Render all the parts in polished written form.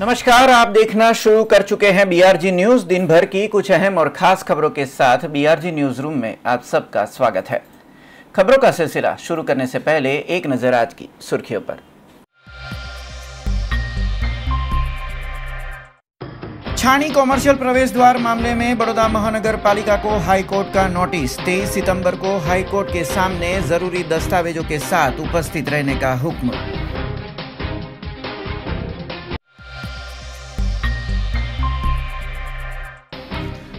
नमस्कार, आप देखना शुरू कर चुके हैं बीआरजी न्यूज। दिन भर की कुछ अहम और खास खबरों के साथ बीआरजी न्यूज रूम में आप सबका स्वागत है। खबरों का सिलसिला शुरू करने से पहले एक नजर आज की सुर्खियों पर। छाणी कॉमर्शियल प्रवेश द्वार मामले में बड़ौदा महानगर पालिका को हाईकोर्ट का नोटिस। 23 सितंबर को हाईकोर्ट के सामने जरूरी दस्तावेजों के साथ उपस्थित रहने का हुक्म।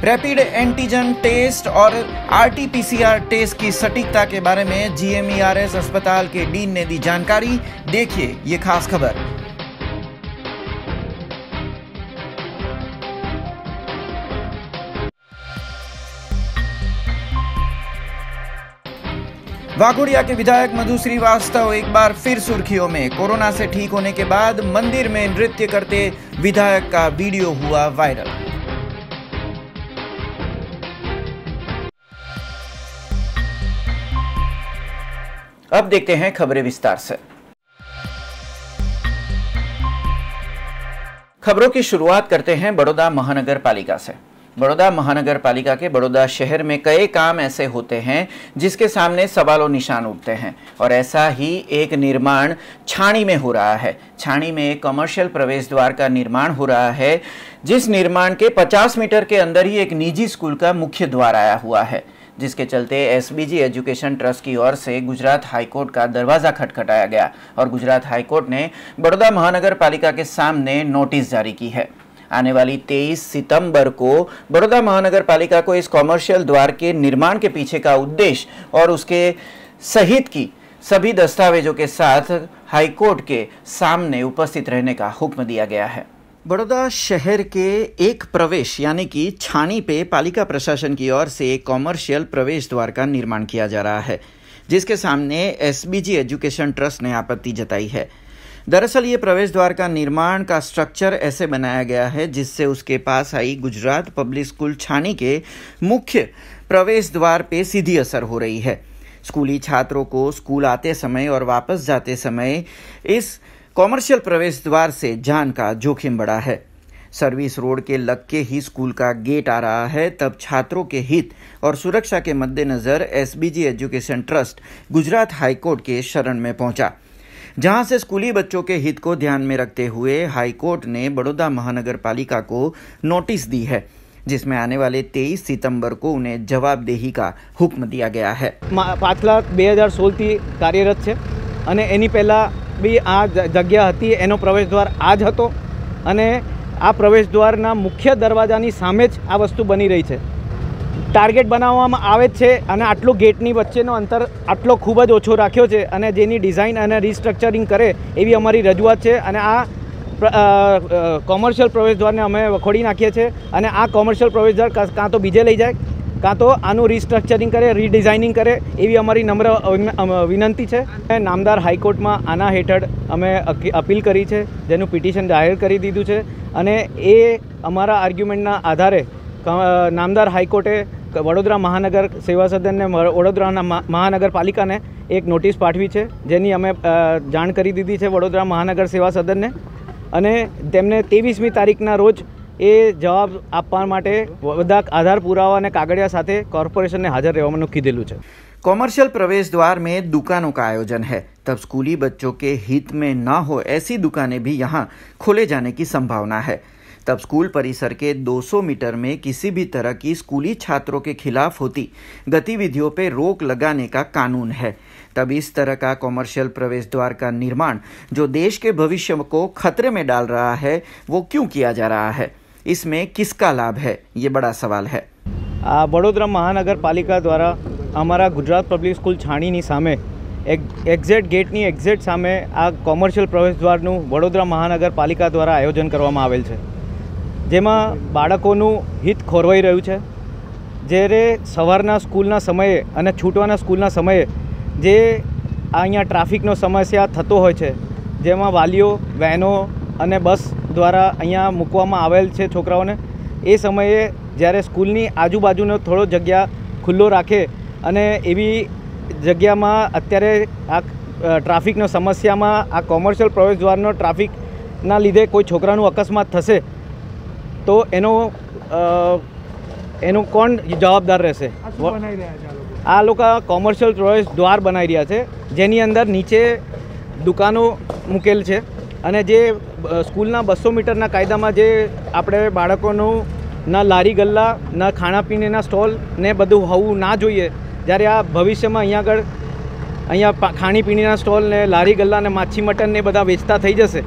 रैपिड एंटीजन टेस्ट और आरटीपीसीआर टेस्ट की सटीकता के बारे में जीएमईआरएस अस्पताल के डीन ने दी जानकारी। देखिए ये खास खबर। वाघोडिया के विधायक मधु श्रीवास्तव एक बार फिर सुर्खियों में। कोरोना से ठीक होने के बाद मंदिर में नृत्य करते विधायक का वीडियो हुआ वायरल। अब देखते हैं खबरें विस्तार से। खबरों की शुरुआत करते हैं बड़ौदा महानगर पालिका से। बड़ौदा महानगर पालिका के बड़ौदा शहर में कई काम ऐसे होते हैं जिसके सामने सवालों निशान उठते हैं, और ऐसा ही एक निर्माण छाणी में हो रहा है। छाणी में एक कमर्शियल प्रवेश द्वार का निर्माण हो रहा है, जिस निर्माण के 50 मीटर के अंदर ही एक निजी स्कूल का मुख्य द्वार आया हुआ है, जिसके चलते एसबीजी एजुकेशन ट्रस्ट की ओर से गुजरात हाईकोर्ट का दरवाजा खटखटाया गया और गुजरात हाईकोर्ट ने बड़ौदा महानगर पालिका के सामने नोटिस जारी की है। आने वाली 23 सितंबर को बड़ौदा महानगर पालिका को इस कॉमर्शियल द्वार के निर्माण के पीछे का उद्देश्य और उसके सहित की सभी दस्तावेजों के साथ हाईकोर्ट के सामने उपस्थित रहने का हुक्म दिया गया है। बड़ौदा शहर के एक प्रवेश यानी कि छाणी पे पालिका प्रशासन की ओर से एक कॉमर्शियल प्रवेश द्वार का निर्माण किया जा रहा है, जिसके सामने एसबीजी एजुकेशन ट्रस्ट ने आपत्ति जताई है। दरअसल ये प्रवेश द्वार का निर्माण का स्ट्रक्चर ऐसे बनाया गया है जिससे उसके पास आई गुजरात पब्लिक स्कूल छाणी के मुख्य प्रवेश द्वार पे सीधी असर हो रही है। स्कूली छात्रों को स्कूल आते समय और वापस जाते समय इस कॉमर्शियल प्रवेश द्वार से जान का जोखिम बढ़ा है। सर्विस रोड के लग के ही स्कूल का गेट आ रहा है, तब छात्रों के हित और सुरक्षा के मद्देनजर SBG education trust Gujarat high court के शरण में पहुंचा, जहां से स्कूली बच्चों के हित को ध्यान में रखते हुए हाईकोर्ट ने बड़ौदा महानगर पालिका को नोटिस दी है, जिसमें आने वाले 23 सितंबर को उन्हें जवाबदेही का हुक्म दिया गया है। 5/2016 થી કાર્યરત છે અને એની પહેલા બી આ જગ્યા હતી, એનો પ્રવેશદ્વાર આ જ હતો અને આ પ્રવેશદ્વારના મુખ્ય દરવાજાની સામે જ આ વસ્તુ બની રહી છે। ટાર્ગેટ બનાવવામાં આવે છે અને આટલું ગેટની વચ્ચેનો અંતર આટલો ખૂબ જ ઓછો રાખ્યો છે અને જેની ડિઝાઇન અને રિસ્ટ્રક્ચરિંગ કરે એવી અમારી રજૂઆત છે અને આ કોમર્શિયલ પ્રવેશદ્વારને અમે વખોડી નાખીએ છીએ અને આ કોમર્શિયલ પ્રવેશદ્વાર કાં તો બીજે લઈ જાય કાં તો આનું રિસ્ટ્રક્ચરિંગ કરે, રીડિઝાઇનિંગ કરે એવી અમારી નમ્ર વિનંતી છે। નામદાર હાઈકોર્ટમાં આના હેઠળ અમે અપીલ કરી છે, જેનું પિટિશન જાહેર કરી દીધું છે અને એ અમારા આર્ગ્યુમેન્ટના આધારે નામદાર હાઈકોર્ટે વડોદરા મહાનગર સેવા સદનને વડોદરા મહાનગરપાલિકાને એક નોટિસ પાઠવી છે, જેની અમે જાણ કરી દીધી છે વડોદરા મહાનગર સેવા સદનને અને તેમને 23મી તારીખના રોજ એ જવાબ આપવા માટે બધા આધાર પુરાવા અને કાગળિયા સાથે કોર્પોરેશનને હાજર રહેવાનું કીધેલું છે। कॉमर्शियल प्रवेश द्वार में दुकानों का आयोजन है, तब स्कूली बच्चों के हित में न हो ऐसी दुकानें भी यहाँ खोले जाने की संभावना है। तब स्कूल परिसर के 200 मीटर में किसी भी तरह की स्कूली छात्रों के खिलाफ होती गतिविधियों पर रोक लगाने का कानून है। तब इस तरह का कॉमर्शियल प्रवेश द्वार का निर्माण जो देश के भविष्य को खतरे में डाल रहा है, वो क्यों किया जा रहा है? इसमें किसका लाभ है, ये बड़ा सवाल है। वडोदरा महानगर पालिका द्वारा अमरा गुजरात पब्लिक स्कूल छाणीनी सामे एक्ઝેક્ટ गेटनी एक्ઝેક્ટ सामे आ कॉमर्शियल प्रवेश द्वारનું वडोदरा महानगर पालिका द्वारा आयोजन करवामां आवेल छे। જેમાં બાળકોનું હિત ખોરવાઈ રહ્યું છે. જ્યારે સવારના સ્કૂલના સમયે અને છૂટવાના સ્કૂલના સમયે જે અહીંયા ટ્રાફિકનો સમસ્યા થતો હોય છે, જેમાં વાલીઓ વેનો અને બસ દ્વારા અહીંયા મૂકવામાં આવેલ છે છોકરાઓને, એ સમયે જ્યારે સ્કૂલની આજુબાજુનો થોડો જગ્યા ખુલ્લો રાખે અને એવી જગ્યામાં અત્યારે આ ટ્રાફિકનો સમસ્યામાં આ કોમર્શિયલ પ્રવેશ દ્વારનો ટ્રાફિકના લીધે કોઈ છોકરાનું અકસ્માત થશે તો એનું કોણ જવાબદાર રહેશે? આ લોકો કોમર્શિયલ પ્રવેશ દ્વાર બનાવી રહ્યા છે, જેની અંદર નીચે દુકાનો મૂકેલ છે અને જે સ્કૂલના 200 મીટરના કાયદામાં જે આપણે બાળકોનું ના લારી ગલ્લા ના ખાણાપીણીના સ્ટોલ ને બધું હોવું ના જોઈએ, જ્યારે આ ભવિષ્યમાં અહીંયા ખાણીપીણીના સ્ટોલ ને લારી ગલ્લા ને માછી મટન ને બધા વેચતા થઈ જશે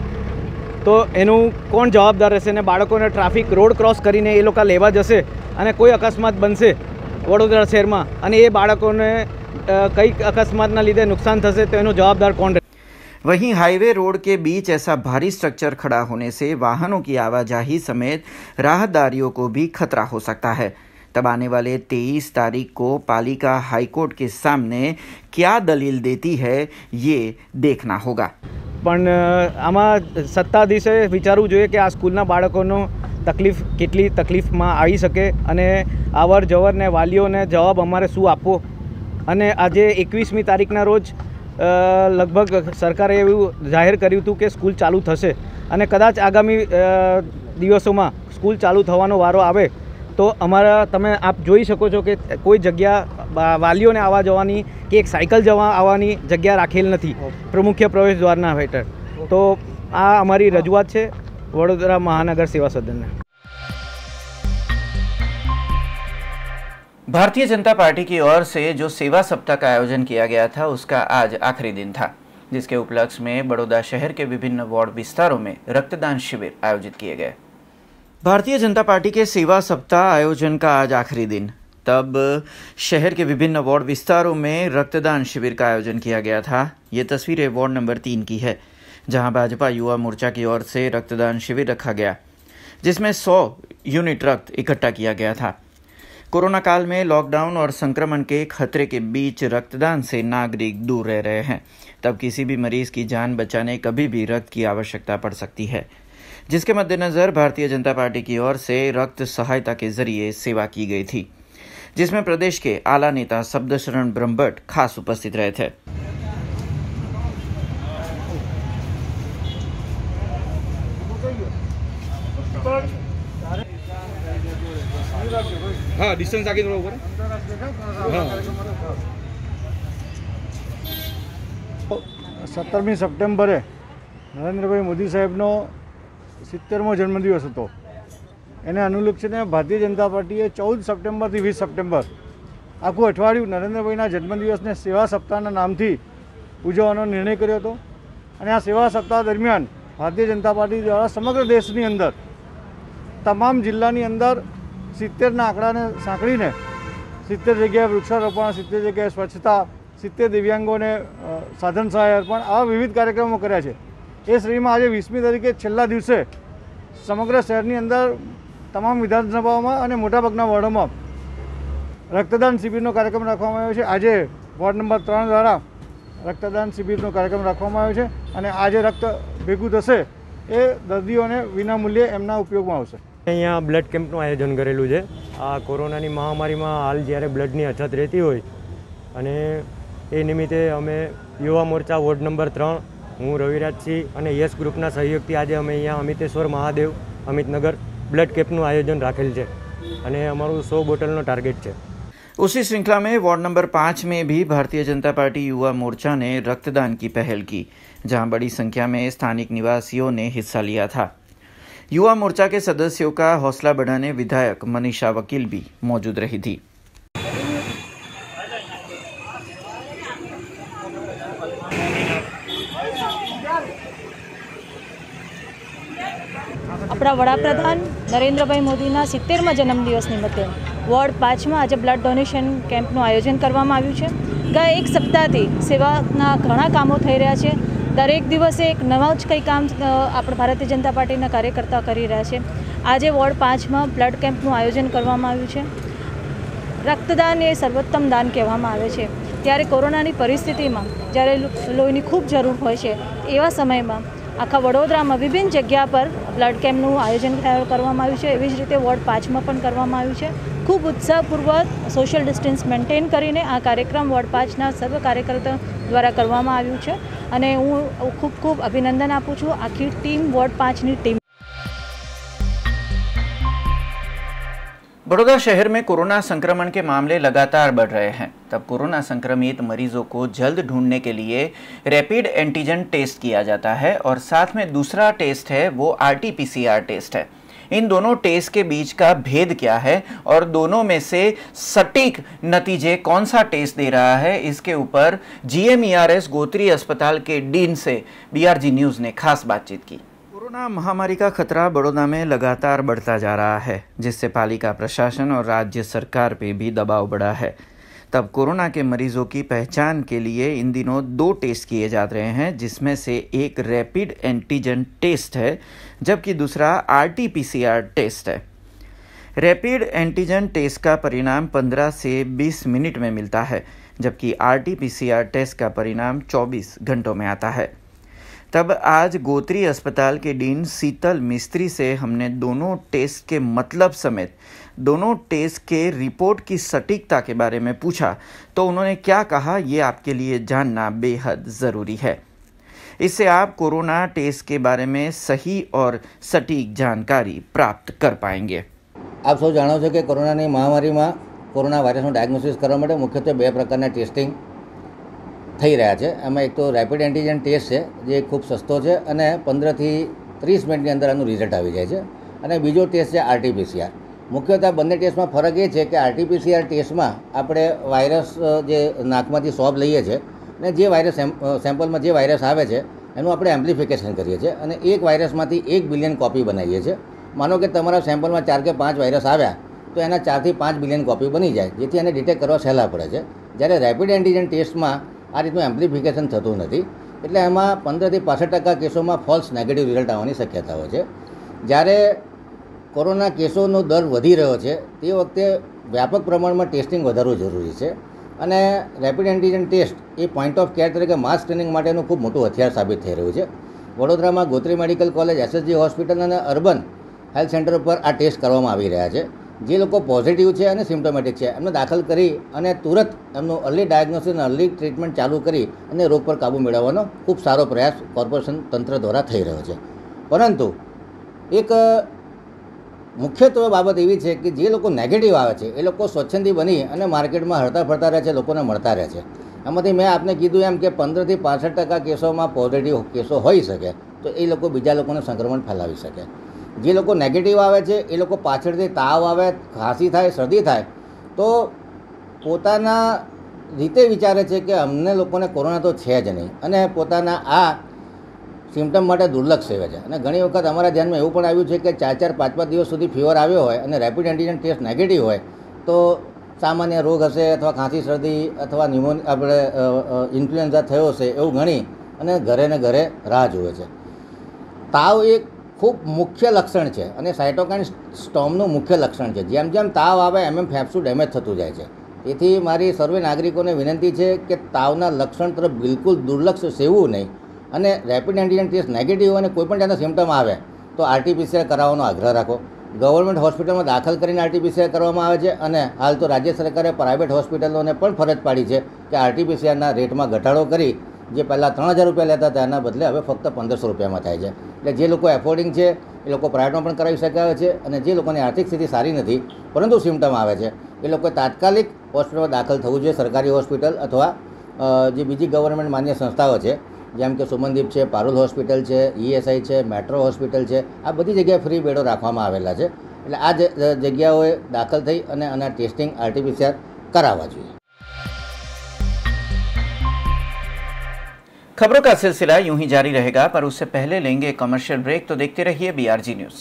તો એનું કોણ જવાબદાર રહેશે? ને બાળકોને ટ્રાફિક રોડ ક્રોસ કરીને એ લોકો લેવા જશે અને કોઈ અકસ્માત બનશે વડોદરા શહેરમાં અને એ બાળકોને કંઈક અકસ્માતના લીધે નુકસાન થશે તો એનો जवाबदार कौन रहे? वहीं हाईवे रोड के बीच ऐसा भारी स्ट्रक्चर खड़ा होने से वाहनों की आवाजाही समेत राहदारियों को भी खतरा हो सकता है. तब आने वाले 23 तारीख को पालिका हाईकोर्ट के सामने क्या दलील देती है ये देखना होगा. પણ આમાં સત્તાધીશે વિચારવું જોઈએ કે આ સ્કૂલના બાળકોનો કેટલી તકલીફમાં આવી શકે અને આવર જવરને વાલીઓને જવાબ અમારે શું આપવો. અને આજે 21મી તારીખના રોજ લગભગ સરકારે એવું જાહેર કર્યું હતું કે સ્કૂલ ચાલુ થશે અને કદાચ આગામી દિવસોમાં સ્કૂલ ચાલુ થવાનો વારો આવે તો તમે આપ જોઈ શકો છો કે કોઈ જગ્યા વાલીઓને આવવા જવાની કે એક સાયકલ જવા આવવાની જગ્યા રાખેલ નથી મુખ્ય પ્રવેશ દ્વારના હેઠળ. તો આ અમારી રજૂઆત છે વડોદરા મહાનગર સેવા સદનને. भारतीय जनता पार्टी की ओर से जो सेवा सप्ताह का आयोजन किया गया था उसका आज आखिरी दिन था, जिसके उपलक्ष्य में बड़ौदा शहर के विभिन्न वार्ड विस्तारों में रक्तदान शिविर आयोजित किए गए. भारतीय जनता पार्टी के सेवा सप्ताह आयोजन का आज आखिरी दिन, तब शहर के विभिन्न वार्ड विस्तारों में रक्तदान शिविर का आयोजन किया गया था. ये तस्वीरें वार्ड नंबर 3 की है, जहां भाजपा युवा मोर्चा की ओर से रक्तदान शिविर रखा गया, जिसमें 100 यूनिट रक्त इकट्ठा किया गया था. कोरोना काल में लॉकडाउन और संक्रमण के खतरे के बीच रक्तदान से नागरिक दूर रह रहे हैं. तब किसी भी मरीज की जान बचाने कभी भी रक्त की आवश्यकता पड़ सकती है, जिसके मद्देनजर भारतीय जनता पार्टी की ओर से रक्त सहायता के जरिए सेवा की गई थी, जिसमें प्रदेश के आला नेता शब्दशरण ब्रह्मभट्ट खास उपस्थित रहे थे. हाँ डिस्टेंस आगे थोड़ा ऊपर. हाँ 17મી સપ્ટેમ્બરે નરેન્દ્રભાઈ મોદી સાહેબનો 70મો જન્મદિવસ હતો. એને અનુલક્ષીને ભારતીય જનતા પાર્ટીએ 14 સપ્ટેમ્બરથી 20 સપ્ટેમ્બર આખું અઠવાડિયું નરેન્દ્રભાઈના જન્મદિવસને સેવા સપ્તાહના નામથી ઉજવવાનો નિર્ણય કર્યો હતો. અને આ સેવા સપ્તાહ દરમિયાન ભારતીય જનતા પાર્ટી દ્વારા સમગ્ર દેશની અંદર તમામ જિલ્લાની અંદર 70ના આંકડાને સાંકળીને 70 જગ્યાએ વૃક્ષારોપણ, 70 જગ્યાએ સ્વચ્છતા, 70 દિવ્યાંગોને સાધન સહાય અર્પણ, આવા વિવિધ કાર્યક્રમો કર્યા છે. એ શ્રેણીમાં આજે 20મી તારીખે છેલ્લા દિવસે સમગ્ર શહેરની અંદર તમામ વિધાનસભાઓમાં અને મોટાભાગના વોર્ડોમાં રક્તદાન શિબિરનો કાર્યક્રમ રાખવામાં આવ્યો છે. આજે વોર્ડ નંબર 3 દ્વારા રક્તદાન શિબિરનો કાર્યક્રમ રાખવામાં આવ્યો છે અને આજે રક્ત ભેગું થશે એ દર્દીઓને વિનામૂલ્યે એમના ઉપયોગમાં આવશે. અહીંયા બ્લડ કેમ્પનું આયોજન કરેલું છે. આ કોરોનાની મહામારીમાં હાલ જ્યારે બ્લડની અછત રહેતી હોય અને એ નિમિત્તે અમે યુવા મોરચા વોર્ડ નંબર 3, હું રવિરાજસિંહ અને યસ ગ્રુપના સહયોગથી આજે અમે અહીંયા અમિતેશ્વર મહાદેવ અમિતનગર બ્લડ કેમ્પનું આયોજન રાખેલ છે અને અમારું 100 બોટલનો ટાર્ગેટ છે. उसी श्रृंखला में वार्ड नंबर 5 में भी भारतीय जनता पार्टी युवा मोर्चा ने रक्तदान की पहल की, जहां बड़ी संख्या में स्थानिक निवासियों ने हिस्सा लिया था. युवा मोर्चा के सदस्यों का हौसला बढ़ाने विधायक मनीषा वकील भी मौजूद रही थी. આપણા વડાપ્રધાન નરેન્દ્રભાઈ મોદીના 70મા જન્મદિવસ નિમિત્તે વોર્ડ 5માં આજે બ્લડ ડોનેશન કેમ્પનું આયોજન કરવામાં આવ્યું છે. ગયા એક સપ્તાહથી સેવાના ઘણા કામો થઈ રહ્યા છે. દરેક દિવસે એક નવા જ કંઈ કામ આપણે ભારતીય જનતા પાર્ટીના કાર્યકર્તા કરી રહ્યા છે. આજે વોર્ડ 5માં બ્લડ કેમ્પનું આયોજન કરવામાં આવ્યું છે. રક્તદાન એ સર્વોત્તમ દાન કહેવામાં આવે છે. ત્યારે કોરોનાની પરિસ્થિતિમાં જ્યારે લોહીની ખૂબ જરૂર હોય છે એવા સમયમાં આખા વડોદરામાં વિભિન્ન જગ્યા પર બ્લડ કેમ્પનું આયોજન કરવામાં આવ્યું છે. એવી જ રીતે વોર્ડ 5માં પણ કરવામાં આવ્યું છે. ખૂબ ઉત્સાહપૂર્વક સોશિયલ ડિસ્ટન્સ મેન્ટેન કરીને આ કાર્યક્રમ વોર્ડ 5ના સર્વ કાર્યકર્તાઓ દ્વારા કરવામાં આવ્યું છે અને હું ખૂબ ખૂબ અભિનંદન આપું છું આખી ટીમ વોર્ડ 5ની ટીમ. बड़ौदा शहर में कोरोना संक्रमण के मामले लगातार बढ़ रहे हैं. तब कोरोना संक्रमित मरीजों को जल्द ढूंढने के लिए रैपिड एंटीजन टेस्ट किया जाता है और साथ में दूसरा टेस्ट है वो RT-PCR टेस्ट है. इन दोनों टेस्ट के बीच का भेद क्या है और दोनों में से सटीक नतीजे कौन सा टेस्ट दे रहा है, इसके ऊपर GMERS गोत्री अस्पताल के डीन से BRG न्यूज़ ने खास बातचीत की. कोरोना महामारी का खतरा बड़ौदा में लगातार बढ़ता जा रहा है, जिससे पालिका प्रशासन और राज्य सरकार पे भी दबाव बढ़ा है. तब कोरोना के मरीजों की पहचान के लिए इन दिनों 2 टेस्ट किए जा रहे हैं, जिसमें से एक रैपिड एंटीजन टेस्ट है जबकि दूसरा RT-PCR टेस्ट है. रैपिड एंटीजन टेस्ट का परिणाम 15 से 20 मिनट में मिलता है, जबकि RT-PCR टेस्ट का परिणाम 24 घंटों में आता है. तब आज गोत्री अस्पताल के डीन शीतल मिस्त्री से हमने दोनों टेस्ट के मतलब समेत दोनों टेस्ट के रिपोर्ट की सटीकता के बारे में पूछा, तो उन्होंने क्या कहा ये आपके लिए जानना बेहद ज़रूरी है. इससे आप कोरोना टेस्ट के बारे में सही और सटीक जानकारी प्राप्त कर पाएंगे. आप सब जाणो छो कि कोरोनानी महामारीमां कोरोना वायरसનું ડાયગ્નોસિસ કરવા માટે મુખ્યત્વે 2 પ્રકારના ટેસ્ટિંગ થઈ રહ્યા છે. એમાં એક તો રેપિડ એન્ટીજન ટેસ્ટ છે જે ખૂબ સસ્તો છે અને 15થી 30 મિનિટની અંદર આનું રિઝલ્ટ આવી જાય છે, અને બીજો ટેસ્ટ છે RT-PCR. મુખ્યત્વે બંને ટેસ્ટમાં ફરક એ છે કે RT-PCR ટેસ્ટમાં આપણે વાયરસ જે નાકમાંથી સ્વોબ લઈએ છીએ અને જે વાયરસ સેમ્પલમાં જે વાયરસ આવે છે એનું આપણે એમ્પ્લિફિકેશન કરીએ છીએ અને એક વાયરસમાંથી 1 બિલિયન કોપી બનાવીએ છીએ. માનો કે તમારા સેમ્પલમાં 4 કે 5 વાયરસ આવ્યા તો એના 4 થી 5 બિલિયન કોપી બની જાય, જેથી એને ડિટેક્ટ કરવા સહેલા પડે છે. જ્યારે રેપિડ એન્ટીજન ટેસ્ટમાં આ રીતનું એમ્પ્લિફિકેશન થતું નથી, એટલે એમાં 15થી 65% કેસોમાં ફોલ્સ નેગેટિવ રિઝલ્ટ આવવાની શક્યતા હોય છે. જ્યારે કોરોના કેસોનો દર વધી રહ્યો છે તે વખતે વ્યાપક પ્રમાણમાં ટેસ્ટિંગ વધારવું જરૂરી છે, અને રેપિડ એન્ટીજન ટેસ્ટ એ પોઈન્ટ ઓફ કેર તરીકે માસ સ્ક્રીનિંગ માટેનું ખૂબ મોટું હથિયાર સાબિત થઈ રહ્યું છે. વડોદરામાં Gotri medical college, SSG hospital અને અર્બન હેલ્થ સેન્ટર પર આ ટેસ્ટ કરવામાં આવી રહ્યા છે. જે લોકો પોઝિટિવ છે અને સિમ્પ્ટોમેટિક છે એમને દાખલ કરી અને તુરંત એમનું અર્લી ડાયગ્નોસિસ અને અર્લી ટ્રીટમેન્ટ ચાલુ કરી અને રોગ પર કાબૂ મેળવવાનો ખૂબ સારો પ્રયાસ કોર્પોરેશન તંત્ર દ્વારા થઈ રહ્યો છે. પરંતુ એક મુખ્યત્વે બાબત એવી છે કે જે લોકો નેગેટિવ આવે છે એ લોકો સ્વચ્છંદી બની અને માર્કેટમાં હરતા ફરતા રહે છે, લોકોને મળતા રહે છે. એમાંથી મેં આપને કીધું એમ કે 15થી 65% કેસોમાં પોઝિટિવ કેસો હોઈ શકે, તો એ લોકો બીજા લોકોને સંક્રમણ ફેલાવી શકે. જે લોકો નેગેટિવ આવે છે એ લોકો પાછળથી તાવ આવે, ખાંસી થાય, શરદી થાય તો પોતાના રીતે વિચારે છે કે અમને લોકોને કોરોના તો છે જ નહીં, અને પોતાના આ સિમ્ટમ માટે દુર્લક્ષ સેવે છે. અને ઘણી વખત અમારા ધ્યાનમાં એવું પણ આવ્યું છે કે 4-4, 5-5 દિવસ સુધી ફીવર આવ્યો હોય અને રેપિડ એન્ટીજન ટેસ્ટ નેગેટિવ હોય તો સામાન્ય રોગ હશે અથવા ખાંસી શરદી અથવા આપણે ઇન્ફ્લુએન્ઝા થયો હશે એવું ગણી અને ઘરે ને ઘરે રાહ જુએ છે. તાવ એક ખૂબ મુખ્ય લક્ષણ છે અને સાયટોકાઇન સ્ટોર્મનું મુખ્ય લક્ષણ છે. જેમ જેમ તાવ આવે એમ ફેફસું ડેમેજ થતું જાય છે. તેથી મારી સર્વે નાગરિકોને વિનંતી છે કે તાવના લક્ષણ તરફ બિલકુલ દુર્લક્ષ સેવું નહીં, અને રેપિડ એન્ટીજન ટેસ્ટ નેગેટિવ અને કોઈપણ જાતના સિમ્ટમ આવે તો RT-PCR કરાવવાનો આગ્રહ રાખો. ગવર્મેન્ટ હોસ્પિટલમાં દાખલ કરીને RT-PCR કરવામાં આવે છે, અને હાલ તો રાજ્ય સરકારે પ્રાઇવેટ હોસ્પિટલોને પણ ફરજ પાડી છે કે RT-PCRના રેટમાં ઘટાડો કરી જે પહેલાં 3000 રૂપિયા લેતા હતા એના બદલે હવે ફક્ત 1500 રૂપિયામાં થાય છે. એટલે જે લોકો એફોર્ડિંગ છે એ લોકો પ્રાઇવેટમાં પણ કરાવી શકાય છે, અને જે લોકોની આર્થિક સ્થિતિ સારી નથી પરંતુ સિમ્ટમ આવે છે એ લોકોએ તાત્કાલિક હોસ્પિટલમાં દાખલ થવું જોઈએ. સરકારી હોસ્પિટલ અથવા જે બીજી ગવર્મેન્ટ માન્ય સંસ્થાઓ છે જેમ કે સુમનદીપ છે, પારુલ હોસ્પિટલ છે, ESI છે, મેટ્રો હોસ્પિટલ છે, આ બધી જગ્યાએ ફ્રી બેડો રાખવામાં આવેલા છે. એટલે આ જગ્યાઓએ દાખલ થઈ અને આના ટેસ્ટિંગ RT-PCR કરાવવા જોઈએ. खबरों का सिलसिला यूं ही जारी रहेगा, पर उससे पहले लेंगे कमर्शियल ब्रेक, तो देखते रहिए BRG न्यूज़.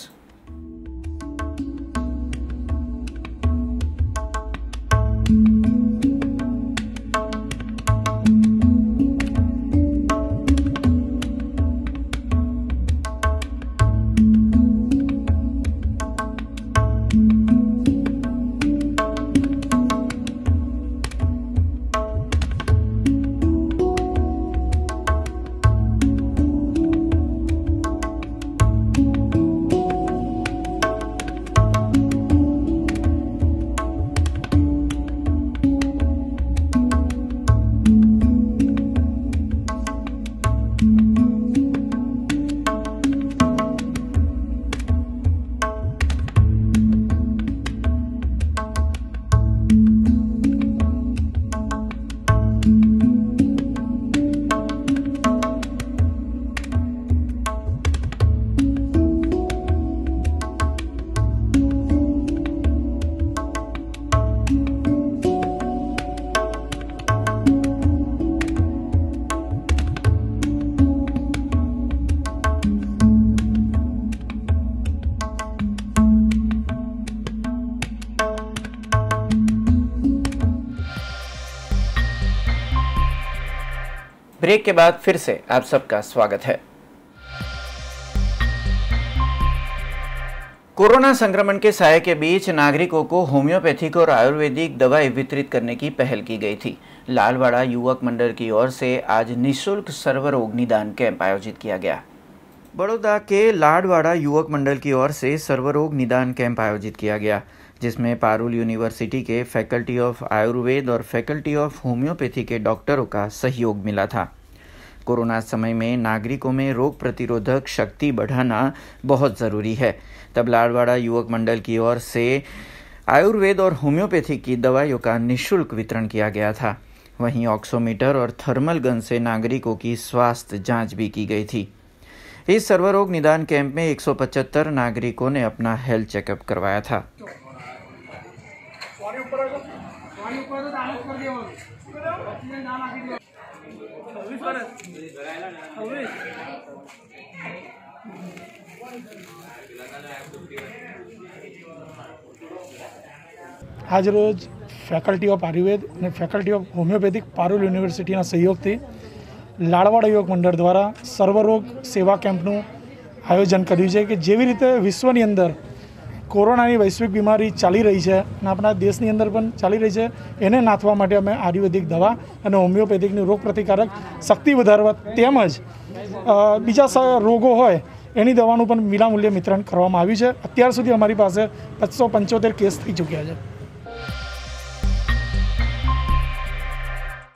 ब्रेक के बाद फिर से आप सबका स्वागत है। कोरोना संक्रमण के साये के बीच नागरिकों को होम्योपैथिक और आयुर्वेदिक दवाएं वितरित करने की पहल की गई थी। लालवाड़ा युवक मंडल की ओर से आज निःशुल्क सर्वरोग निदान कैंप आयोजित किया गया। बड़ौदा के लाडवाड़ा युवक मंडल की ओर से सर्वरोग निदान कैंप आयोजित किया गया, जिसमें पारुल यूनिवर्सिटी के फैकल्टी ऑफ आयुर्वेद और फैकल्टी ऑफ होम्योपैथी के डॉक्टरों का सहयोग मिला था। कोरोना समय में नागरिकों में रोग प्रतिरोधक शक्ति बढ़ाना बहुत ज़रूरी है। तब लाडवाड़ा युवक मंडल की ओर से आयुर्वेद और होम्योपैथी की दवाइयों का निःशुल्क वितरण किया गया था। वहीं ऑक्सीमीटर और थर्मल गन से नागरिकों की स्वास्थ्य जांच भी की गई थी। इस सर्वरोग निदान कैंप में 175 नागरिकों ने अपना हेल्थ चेकअप करवाया था। आज रोज फैकल्टी ऑफ आयुर्वेद और faculty of homeopathic Parul university सहयोग थी लाडवाड़ा युवक मंडल द्वारा सर्वरोग सेवा कैम्पनु आयोजन कर्युं छे कि जेवी रीते विश्वनी अंदर कोरोनानी वैश्विक बीमारी चाली रही है और अपना देशनी अंदर पण चाली रही है, एने नाथवा माटे अमे आयुर्वेदिक दवा और होम्योपैथिकनी रोग प्रतिकारक शक्ति वधारवा तेमज बीजा रोगों होय एनी दवानुं पण विनामूल्ये वितरण करवामां आव्युं छे। अत्यार सुधी अमारी पासे 575 केस थई चूक्या छे।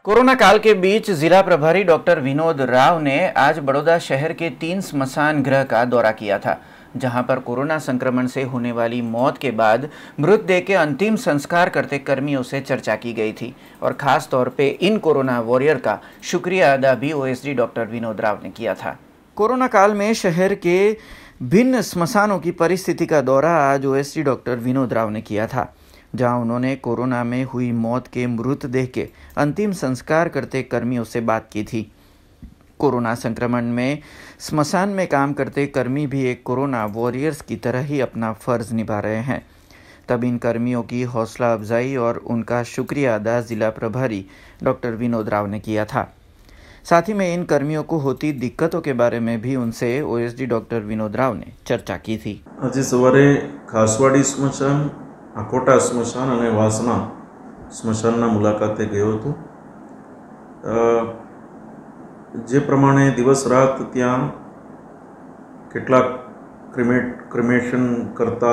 कोरोना काल के बीच जिला प्रभारी डॉक्टर विनोद राव ने आज बड़ौदा शहर के 3 स्मशान गृह का दौरा किया था, जहां पर कोरोना संक्रमण से होने वाली मौत के बाद मृतदेह के अंतिम संस्कार करते कर्मियों से चर्चा की गई थी और खास तौर पे इन कोरोना वॉरियर का शुक्रिया अदा भी ओएसडी डॉक्टर विनोद राव ने किया था। कोरोना काल में शहर के भिन्न स्मशानों की परिस्थिति का दौरा आज ओएसडी डॉक्टर विनोद राव ने किया था, जहां उन्होंने कोरोना में हुई मौत के मृतदेह के अंतिम संस्कार करते कर्मियों से बात की थी। कोरोना संक्रमण में स्मशान में काम करते कर्मी भी एक कोरोना वॉरियर्स की तरह ही अपना फर्ज निभा रहे हैं। तब इन कर्मियों की हौसला अफजाई और उनका शुक्रिया अदा जिला प्रभारी डॉक्टर विनोद राव ने किया था। साथ ही में इन कर्मियों को होती दिक्कतों के बारे में भी उनसे ओएसडी डॉक्टर विनोद राव ने चर्चा की थी। आज सवारे खासवाड़ी स्मशान, आकोटा स्मशान और वासना स्मशान मुलाकाते गयो तो जे प्रमाणे दिवस रात त्या केटलाक क्रिमेशन करता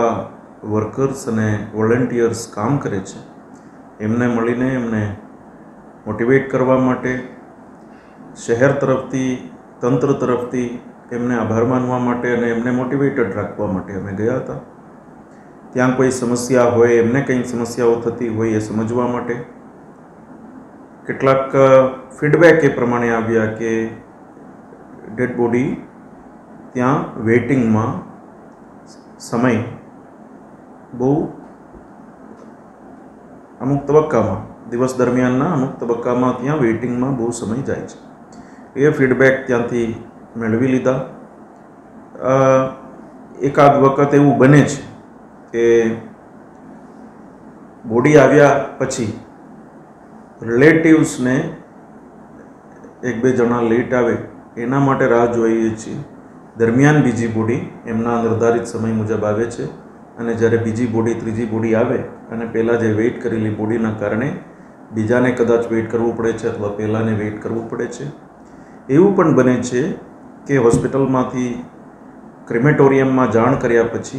वर्कर्स अने वोलंटियर्स काम करे छे, एमने मळीने एमने मोटिवेट करवा माटे शहर तरफथी तंत्र तरफथी एमने आभार मानवा माटे अने एमने मोटिवेटेड राखवा माटे अमे गया था। त्यां कोई समस्या होय, एमने कई समस्याओं थती होय ए समझवा माटे केटलाक फीडबेक ए प्रमाणे आव्या के डेड बॉडी त्यां वेटिंग में समय बहु अमुक तबक्का में दिवस दरमियान अमुक तबक्का में त्यां वेटिंग में बहु समय जाय छे। ए फीडबेक त्यांथी मेळवी लीधा। एकाद वखत एवुं बने छे के बॉडी आव्या पछी रिलेटिव्स ने एक बे जना लेट आवे एना माटे राह जोईए छीए। दरमियान बीजी बॉडी एमना निर्धारित समय मुजब आवे छे अने ज्यारे बीजी बॉडी त्रीजी बॉडी आवे अने पहेला जे वेट करेली बॉडीना कारणे बीजाने कदाच वेट करवू पड़े छे अथवा पहेलाने वेट करवू पड़े छे। एवुं पण बने छे के होस्पिટલમાંથી क्रिमेटोरियम में जाण कर्या पछी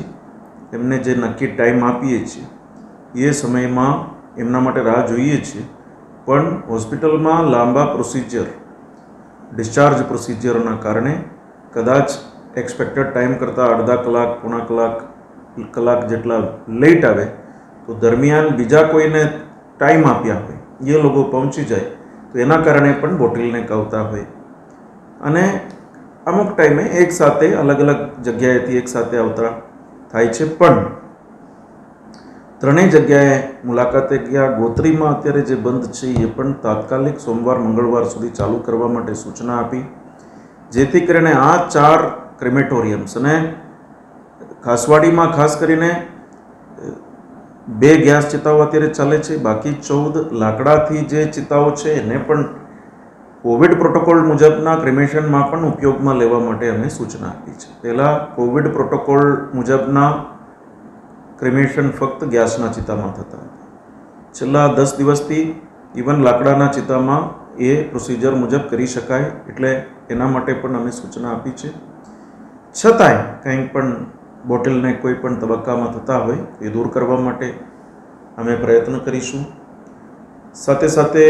एमने जे नक्की टाइम आपीए छीए ए समय में एमना माटे राह जोईए छीए, पण होस्पिटल में लांबा प्रोसिजर डिस्चार्ज प्रोसिजरना कारणे कदाच एक्सपेक्टेड टाइम करता अर्धा कलाक पोणा कलाक जेटला लेट आवे तो दरमियान बीजा कोईने टाइम आप्या होय ये लोगों पहोंची जाए तो एना कारणे पण बोटलने कावता होय अने अमुक टाइमे एक साथे अलग अलग जग्याएथी एक साथे आवता थाय छे। पण त्रणेय जग्याए मुलाकाते गया। गोत्री में अत्यारे जे बंध छे ए पण तात्कालिक सोमवार मंगळवार सुधी चालू करवा माटे सूचना आपी, जेथी करीने आ 4 क्रिमेटोरियम्स अने खासवाड़ी में खास करीने 2 गैस चिताओ अत्यारे चाले छे, बाकी 14 लाकड़ाथी जे चिताओ छे एने पण कोविड प्रोटोकॉल मुजबना क्रिमेशનમાં પણ ઉપયોગમાં લેવા માટે અમે સૂચના આપી છે। પહેલાં કોવિડ પ્રોટોકોલ મુજબના ક્રિમેશન ફક્ત ગેસના ચિતામાં થતા હતા। છેલ્લા 10 દિવસથી ઇવન લાકડાના ચિતામાં એ પ્રોસિજર મુજબ કરી શકાય, એટલે એના માટે પણ અમે સૂચના આપી છે। છતાંય કંઈ પણ બોટલને કોઈ પણ તબક્કામાં થતા હોય એ દૂર કરવા માટે અમે પ્રયત્ન કરીશું। સાથે સાથે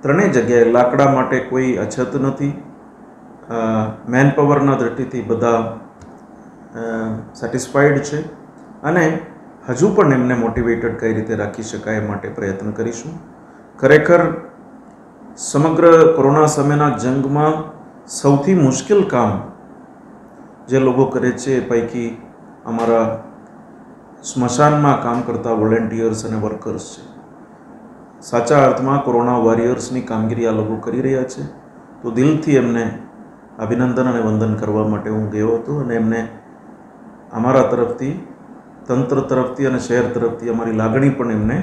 ત્રણેય જગ્યાએ લાકડા માટે કોઈ અછત નથી। મેન પાવરના દૃષ્ટિથી બધા સેટિસ્ફાઈડ છે અને હજુ પણ એમને મોટિવેટેડ કઈ રીતે રાખી શકાય એ માટે પ્રયત્ન કરીશું। ખરેખર સમગ્ર કોરોના સમયના જંગમાં સૌથી મુશ્કેલ કામ જે લોકો કરે છે એ પૈકી અમારા સ્મશાનમાં કામ કરતા વોલેન્ટિયર્સ અને વર્કર્સ છે। સાચા અર્થમાં કોરોના વોરિયર્સની કામગીરી આ લોકો કરી રહ્યા છે। તો દિલથી એમને અભિનંદન અને વંદન કરવા માટે હું ગયો હતો અને એમને અમારા તરફથી, તંત્ર તરફથી અને શહેર તરફથી અમારી લાગણી પણ એમને।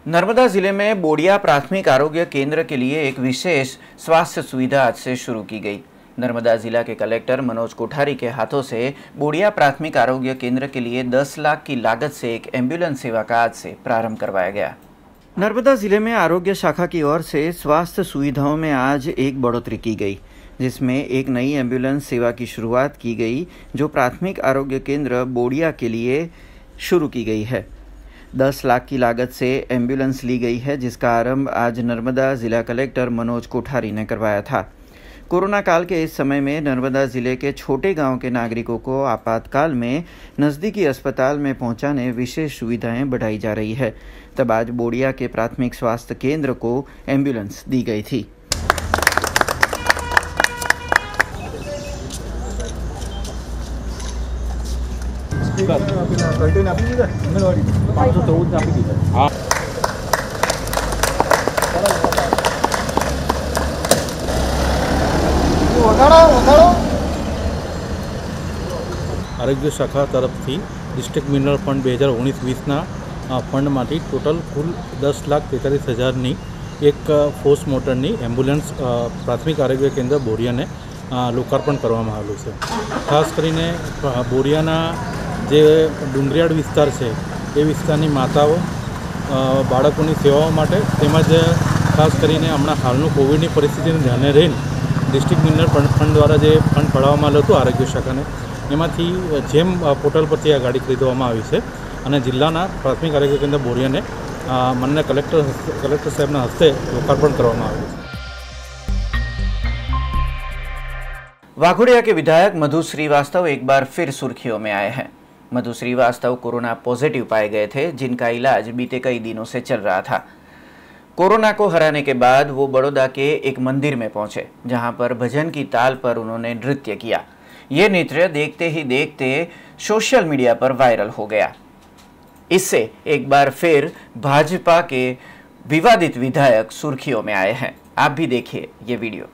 नर्मदा जिले में बोडिया प्राथमिक आरोग्य केंद्र के लिए एक विशेष स्वास्थ्य सुविधा आज से शुरू की गई। नर्मदा जिला के कलेक्टर मनोज कोठारी के हाथों से बोडिया प्राथमिक आरोग्य केंद्र के लिए 10 लाख की लागत से एक एम्बुलेंस सेवा का आज से प्रारंभ करवाया गया। नर्मदा जिले में आरोग्य शाखा की ओर से स्वास्थ्य सुविधाओं में आज एक बढ़ोतरी की गई, जिसमें एक नई एम्बुलेंस सेवा की शुरुआत की गई जो प्राथमिक आरोग्य केंद्र बोडिया के लिए शुरू की गई है। 10 लाख की लागत से एम्बुलेंस ली गई है, जिसका आरंभ आज नर्मदा जिला कलेक्टर मनोज कोठारी ने करवाया था। कोरोना काल के इस समय में नर्मदा जिले के छोटे गांव के नागरिकों को आपातकाल में नज़दीकी अस्पताल में पहुंचाने विशेष सुविधाएं बढ़ाई जा रही है। तब आज बोडिया के प्राथमिक स्वास्थ्य केंद्र को एम्बुलेंस दी गई थी। आरोग्य शाखा तरफथी डिस्ट्रिक्ट मिनरल फंड 2019-20 फंडमांथी टोटल कुल 10,43,000 एक फोर्स मोटरनी एम्बुलेंस प्राथमिक आरोग्य केंद्र बोरियाने लोकार्पण करवामां आवेलुं छे। खास करीने बोरियाना जे डुंगरियाळ विस्तार छे ए विस्तारनी माताओ बाळकोनी सेवाओ माटे तेमज खास करीने हमणां हालनुं कोविडनी परिस्थितिने ध्याने रहीने डिस्ट्रिक्ट मिनरल फंड द्वारा जे फंड फाळववामां आवेलुं हतुं आरोग्य शाखाने एमांथी जेम पोर्टल परथी आ गाड़ी खरीदवामां आवी छे अने जिल्लाना प्राथमिक आरोग्य केंद्र बोरियाने माननीय कलेक्टर साहेबना हस्ते लोकार्पण करवामां आव्युं छे। वाघोडिया के विधायक मधु श्रीवास्तव एक बार फिर सुर्खियों में आए हैं। मधु श्रीवास्तव कोरोना पॉजिटिव पाए गए थे, जिनका इलाज बीते कई दिनों से चल रहा था। कोरोना को हराने के बाद वो बड़ौदा के एक मंदिर में पहुंचे, जहां पर भजन की ताल पर उन्होंने नृत्य किया। ये नृत्य देखते ही देखते सोशल मीडिया पर वायरल हो गया। इससे एक बार फिर भाजपा के विवादित विधायक सुर्खियों में आए हैं। आप भी देखिए ये वीडियो।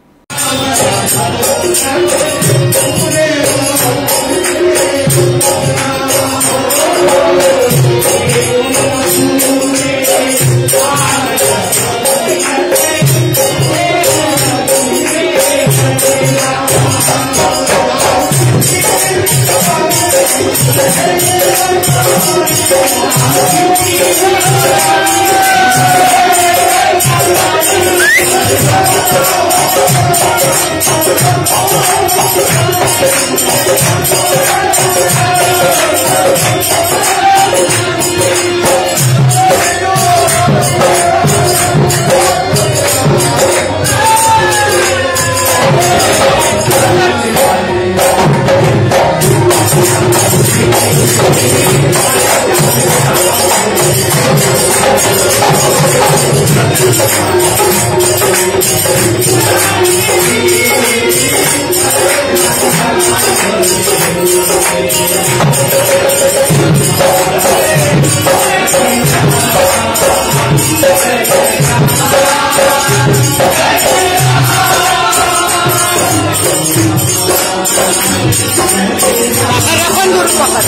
Pakai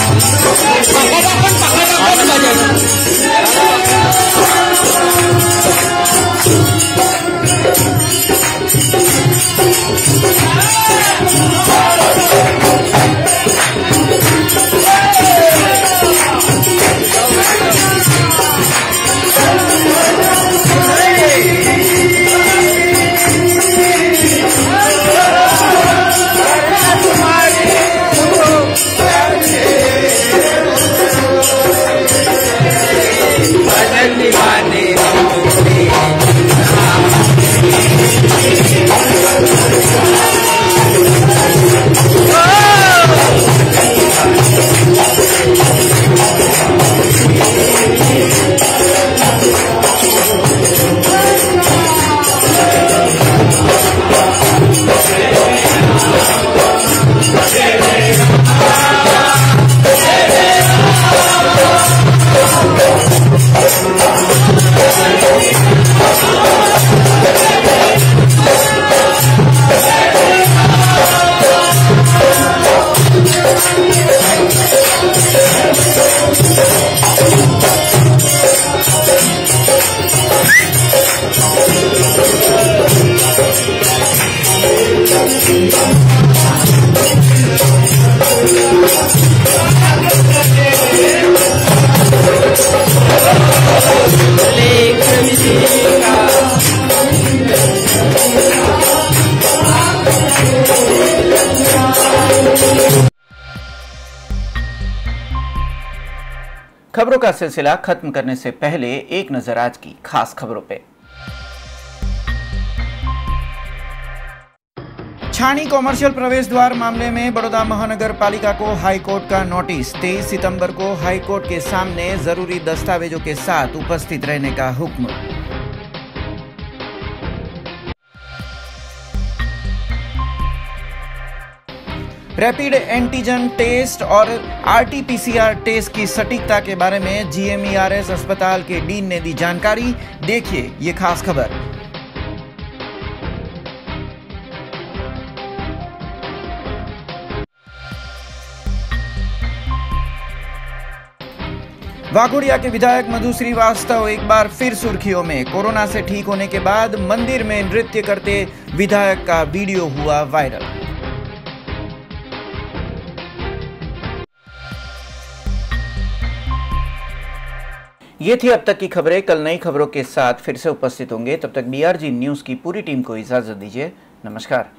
खबरों का सिलसिला खत्म करने से पहले एक नजर आज की खास खबरों पे। छाणी कॉमर्शियल प्रवेश द्वार मामले में बड़ौदा महानगर पालिका को हाईकोर्ट का नोटिस। 23 सितंबर को हाईकोर्ट के सामने जरूरी दस्तावेजों के साथ उपस्थित रहने का हुक्म। रैपिड एंटीजन टेस्ट और आरटीपीसीआर टेस्ट की सटीकता के बारे में जीएमईआरएस अस्पताल के डीन ने दी जानकारी। देखिए ये खास खबर। वाघोडिया के विधायक मधु श्रीवास्तव एक बार फिर सुर्खियों में। कोरोना से ठीक होने के बाद मंदिर में नृत्य करते विधायक का वीडियो हुआ वायरल। ये थी अब तक की खबरें। कल नई खबरों के साथ फिर से उपस्थित होंगे। तब तक BRG न्यूज की पूरी टीम को इजाजत दीजिए। नमस्कार।